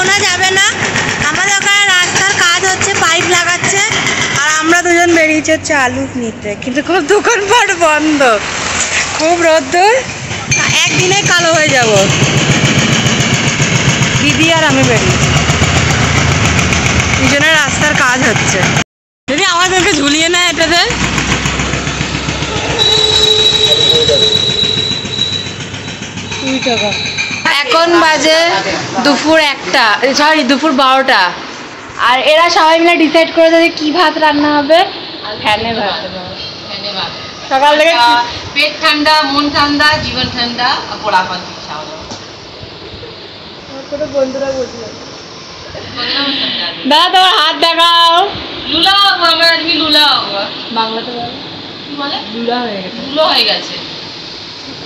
শোনা যাবে না। আমাদের ওখানে রাস্তার কাজ হচ্ছে, পাইপ লাগাচ্ছে, আর আমরা দুজন বেরিয়েছি হচ্ছে আলু নিতে, কিন্তু খুব দোকানপাট বন্ধ, খুব রোদ্দুর, একদিনে কালো হয়ে যাব। দিদি আর আমি বেরিয়েছি, দুজনের রাস্তার কাজ হচ্ছে। যদি আমাদেরকে ঝুলিয়ে নেয় এটাতে। এখন বাজে দুপুর 1টা, সরি দুপুর 12টা, আর এরা সবাই মিলে ডিসাইড করে দেবে কি ভাত রান্না হবে। ফ্যানে ভাত, সকাল থেকে পেট ঠান্ডা, মন ঠান্ডা, জীবন ঠান্ডা, পোড়া পান বন্ধুরা বসে। দাদা তোমার হাত দেখাও। লুলা হবো আমরা, আজকে লুলা হবো। বাংলাতে বলে লুলা হয়ে গেছে, লুলো হয়ে গেছে।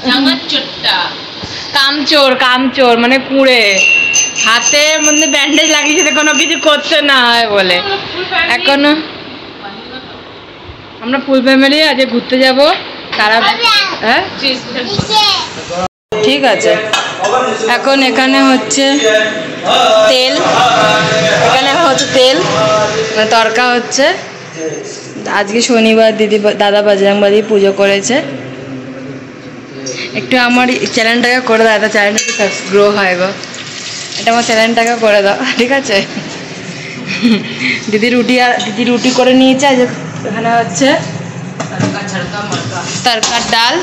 জাঙ্গার চোট্টা কামচোর, কামচোর মানে কুড়ে, হাতের মধ্যে ব্যান্ডেজ লাগিয়েছে, কোনো কিছু করতে না হয় বলে। এখনো আমরা ফুল ফ্যামিলি আজকে ঘুরতে যাব। তারা হ্যাঁ ঠিক আছে। এখন এখানে হচ্ছে তেল, এখানে হচ্ছে তেল, তরকা হচ্ছে। আজকে শনিবার, দিদি দাদা বজরংবলী পুজো করেছে। একটু আমার চ্যানেলটাকে করে দাও, এটা চ্যানেলটা গ্রো হয় গো, এটা আমার চ্যানেলটাকে করে দাও, ঠিক আছে? দিদি রুটি করে নিয়েছে। আজ এখানে হচ্ছে তরকার ডাল,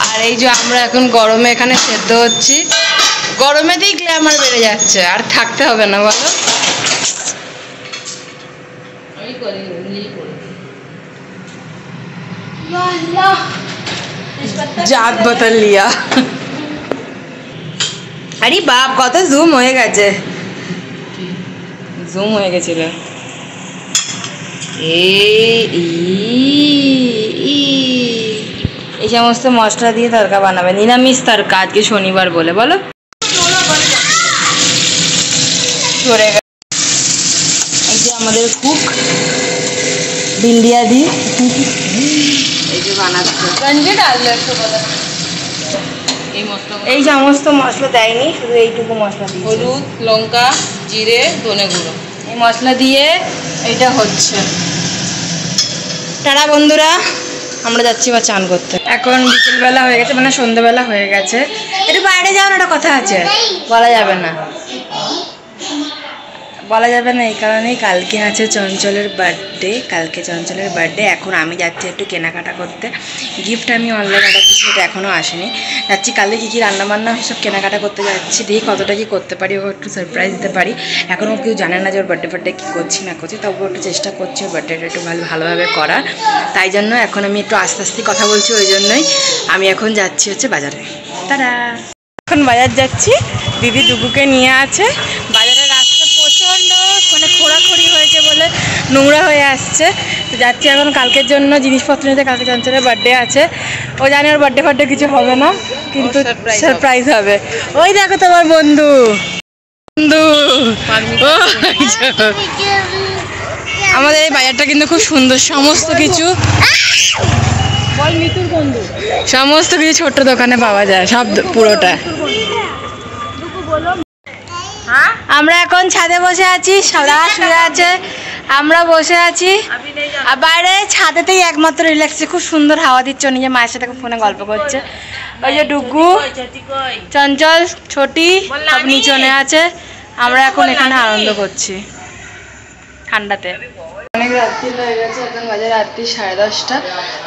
আর এই যে আমরা এখন গরমে এখানে সেদ্ধ হচ্ছি। গরমেতেই গ্ল্যামার বেড়ে যাচ্ছে, আর থাকতে হবে না বলো। জাত বদল লিয়া। আরে বাপ, কত জুম হয়ে গেছে, জুম হয়ে গেছিল। এই সমস্ত মশলা দিয়ে তরকা বানাবে, নিরামিষ তরকা, আজকে শনিবার বলে। বলো এই যে আমাদের কুক বিন্দিয়া দি, এই যে বানাচ্ছে, এই সমস্ত মশলা দেয়নি, শুধু এইটুকু মশলা দিয়ে, হলুদ, লঙ্কা, জিরে, ধনে গুঁড়ো, এই মশলা দিয়ে এইটা হচ্ছে। টাটা বন্ধুরা, আমরা যাচ্ছি বা চান করতে। এখন বিকেলবেলা হয়ে গেছে, মানে সন্ধ্যেবেলা হয়ে গেছে। একটু বাইরে যাওয়ার একটা কথা আছে, বলা যাবে না, বলা যাবে না এই কারণেই, কালকে আছে চঞ্চলের বার্থডে, কালকে চঞ্চলের বার্থডে। এখন আমি যাচ্ছি একটু কেনাকাটা করতে। গিফট আমি অনলাইন অর্ডার করছি, সেটা এখনও আসেনি। যাচ্ছি কালকে কী কী রান্নাবান্না সব কেনাকাটা করতে যাচ্ছি, দেখি কতটা কী করতে পারি, ওকে একটু সারপ্রাইজ দিতে পারি। এখনও কেউ জানে না যে ওর বার্থডে কী করছি না করছি, তবুও একটু চেষ্টা করছি ওর বার্থডেটা একটু ভালোভাবে করার। তাই জন্য এখন আমি একটু আস্তে আস্তে কথা বলছি, ওই জন্যই আমি এখন যাচ্ছি হচ্ছে বাজারে। তারা এখন বাজার যাচ্ছি, দিদি ডুগুকে নিয়ে আছে। বাজারের রাস্তা প্রচণ্ড মানে খোঁড়াখড়ি হয়েছে বলে নোংরা হয়ে আসছে, তো যাচ্ছি এখন কালকের জন্য জিনিসপত্র নিতে। কালকে চঞ্চলের বার্থডে আছে, ও জানে ওর বার্থডে কিছু হবে না, কিন্তু সারপ্রাইজ হবে। ওই দেখো তোমার বন্ধু, আমাদের এই বাজারটা কিন্তু খুব সুন্দর, সমস্ত কিছু সমস্ত কিছু ছোট্ট দোকানে পাওয়া যায়, সব পুরোটা। আমরা এখন ছাদে বসে আছি, সদা শুয়ে আছে, আমরা বসে আছি। আর বাইরে ছাদেতেই একমাত্র রিল্যাক্স, খুব সুন্দর হাওয়া দিচ্ছে। নিজে মায়ের সাথে ফোনে গল্প করছে। ওই যে ডুগু, চঞ্চল, ছোটি সব নিচনে আছে, আমরা এখন এখানে আনন্দ করছি ঠান্ডাতে। অনেক রাত্রি হয়ে গেছে, এখন বাজে রাত্রি 10:30,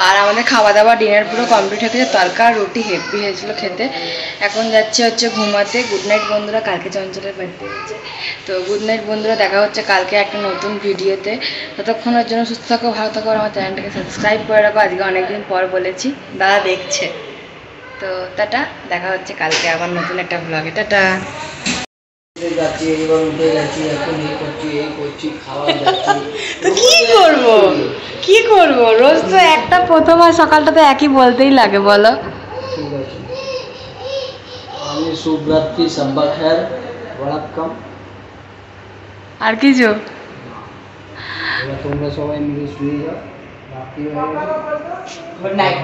আর আমাদের খাওয়া দাওয়া ডিনার পুরো কমপ্লিট হয়ে গেছে। তরকা রুটি হেভি হয়েছিল খেতে। এখন যাচ্ছে হচ্ছে ঘুমাতে। গুড নাইট বন্ধুরা, কালকে চঞ্চলের বার্থডে হচ্ছে, তো গুড নাইট বন্ধুরা, দেখা হচ্ছে কালকে একটা নতুন ভিডিওতে। ততক্ষণের জন্য সুস্থ থাকো, ভালো থাকো, আমার চ্যানেলটাকে সাবস্ক্রাইব করে রাখো। আজকে অনেকদিন পর বলেছি, দাদা দেখছে, তো টাটা, দেখা হচ্ছে কালকে আবার নতুন একটা ব্লগে। টাটা। তো কি করবো রোজ তো একটা, প্রথম আর সকালটা তো একই বলতেই লাগে, বলো। ঠিক আছে, আমি শুভরাত্রি, সাব্বা খের, ওয়ালাক্কাম। আর কিছু? তোমরা সবাই মিলে শুয়ে যাও, রাত্রি হয়ে গেছে। Good night.